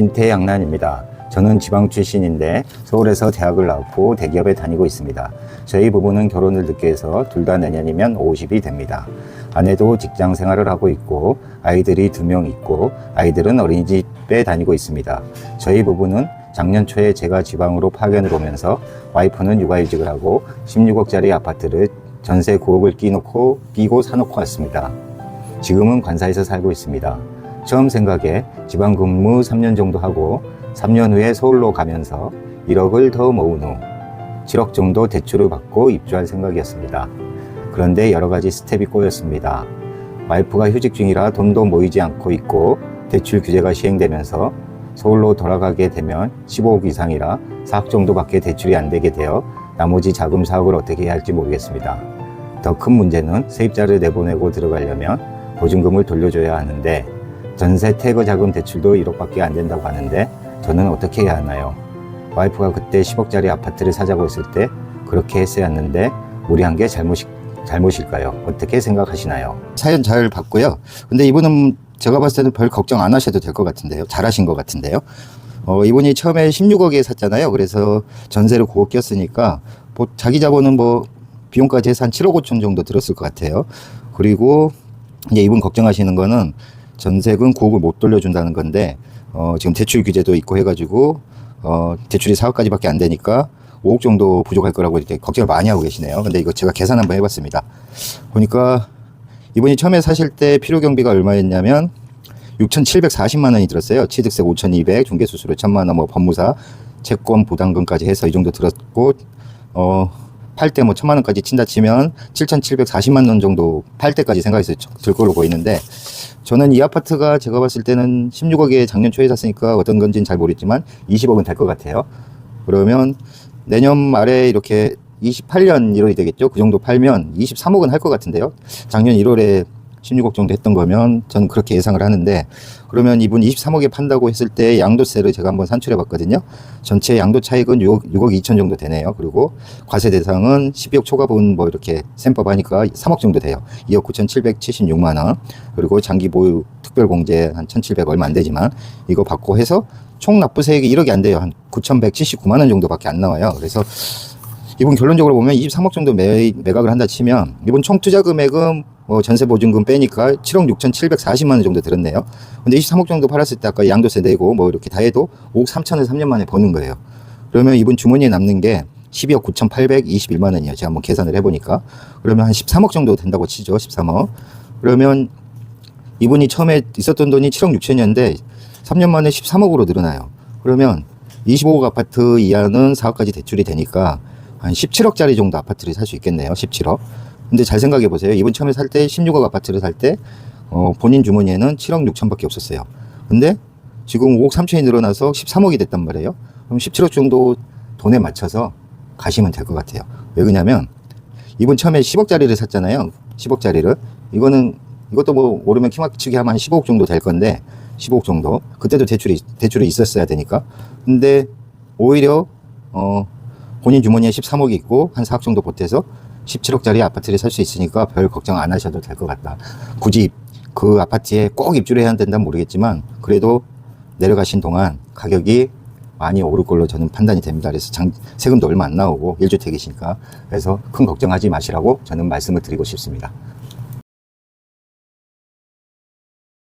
김태양란입니다. 저는 지방 출신인데 서울에서 대학을 나왔고 대기업에 다니고 있습니다. 저희 부부는 결혼을 늦게 해서 둘 다 내년이면 50이 됩니다. 아내도 직장 생활을 하고 있고 아이들이 2명 있고 아이들은 어린이집에 다니고 있습니다. 저희 부부는 작년 초에 제가 지방으로 파견을 오면서 와이프는 육아휴직을 하고 16억짜리 아파트를 전세 9억을 끼고 사놓고 왔습니다. 지금은 관사에서 살고 있습니다. 처음 생각에 지방 근무 3년 정도 하고 3년 후에 서울로 가면서 1억을 더 모은 후 7억 정도 대출을 받고 입주할 생각이었습니다. 그런데 여러 가지 스텝이 꼬였습니다. 와이프가 휴직 중이라 돈도 모이지 않고 있고 대출 규제가 시행되면서 서울로 돌아가게 되면 15억 이상이라 4억 정도밖에 대출이 안 되게 되어 나머지 자금 사업을 어떻게 해야 할지 모르겠습니다. 더 큰 문제는 세입자를 내보내고 들어가려면 보증금을 돌려줘야 하는데 전세 태거 자금 대출도 1억밖에 안 된다고 하는데 저는 어떻게 해야 하나요? 와이프가 그때 10억짜리 아파트를 사자고 했을 때 그렇게 했어야 했는데 무리한 게 잘못일까요? 어떻게 생각하시나요? 사연 잘 봤고요. 근데 이분은 제가 봤을 때는 별 걱정 안 하셔도 될 것 같은데요. 잘하신 것 같은데요. 이분이 처음에 16억에 샀잖아요. 그래서 전세를 9억 꼈으니까 자기 자본은 비용까지 해서 한 7억 5천 정도 들었을 것 같아요. 그리고 이제 이분 걱정하시는 거는 전세금 9억을 못 돌려준다는 건데 지금 대출 규제도 있고 해가지고 대출이 4억까지밖에 안 되니까 5억 정도 부족할 거라고 이렇게 걱정을 많이 하고 계시네요. 근데 이거 제가 계산 한번 해봤습니다. 보니까 이분이 처음에 사실 때 필요 경비가 얼마였냐면 6,740만 원이 들었어요. 취득세 5,200, 중개수수료 1,000만 원, 법무사, 채권 부담금까지 해서 이 정도 들었고 팔 때 1,000만 원까지 친다 치면 7,740만 원 정도 팔 때까지 생각해서 들 걸로 보이는데 저는 이 아파트가 제가 봤을 때는 16억에 작년 초에 샀으니까 어떤 건지는 잘 모르겠지만 20억은 될 것 같아요. 그러면 내년 말에 이렇게 28년 1월이 되겠죠. 그 정도 팔면 23억은 할 것 같은데요. 작년 1월에 16억 정도 했던 거면 저는 그렇게 예상을 하는데 그러면 이분 23억에 판다고 했을 때 양도세를 제가 한번 산출해 봤거든요. 전체 양도 차익은 6억 2천 정도 되네요. 그리고 과세 대상은 12억 초과분 이렇게 셈법 하니까 3억 정도 돼요. 2억 9,776만 원. 그리고 장기 보유 특별공제 한 1,700 얼마 안 되지만 이거 받고 해서 총 납부세액이 1억이 안 돼요. 한 9,179만 원 정도밖에 안 나와요. 그래서 이분 결론적으로 보면 23억 정도 매각을 한다 치면 이분 총 투자 금액은 전세 보증금 빼니까 7억 6,740만 원 정도 들었네요. 근데 23억 정도 팔았을 때 아까 양도세 내고 이렇게 다 해도 5억 3천을 3년 만에 버는 거예요. 그러면 이분 주머니에 남는 게 12억 9,821만 원이에요. 제가 한번 계산을 해보니까. 그러면 한 13억 정도 된다고 치죠. 13억. 그러면 이분이 처음에 있었던 돈이 7억 6천이었는데 3년 만에 13억으로 늘어나요. 그러면 25억 아파트 이하는 4억까지 대출이 되니까 한 17억짜리 정도 아파트를 살 수 있겠네요. 17억. 근데 잘 생각해 보세요. 이분 처음에 살 때 16억 아파트를 살 때 본인 주머니에는 7억 6천밖에 없었어요. 근데 지금 5억 3천이 늘어나서 13억이 됐단 말이에요. 그럼 17억 정도 돈에 맞춰서 가시면 될 것 같아요. 왜 그러냐면 이분 처음에 10억짜리를 샀잖아요. 10억짜리를. 이것도 오르면 키막치기 하면 한 15억 정도 될 건데 15억 정도. 그때도 대출이 있었어야 되니까. 근데 오히려 본인 주머니에 13억이 있고 한 4억 정도 보태서 17억짜리 아파트를 살 수 있으니까 별 걱정 안 하셔도 될 것 같다. 굳이 그 아파트에 꼭 입주를 해야 된다면 모르겠지만 그래도 내려가신 동안 가격이 많이 오를 걸로 저는 판단이 됩니다. 그래서 세금도 얼마 안 나오고 1주택이시니까 그래서 큰 걱정하지 마시라고 저는 말씀을 드리고 싶습니다.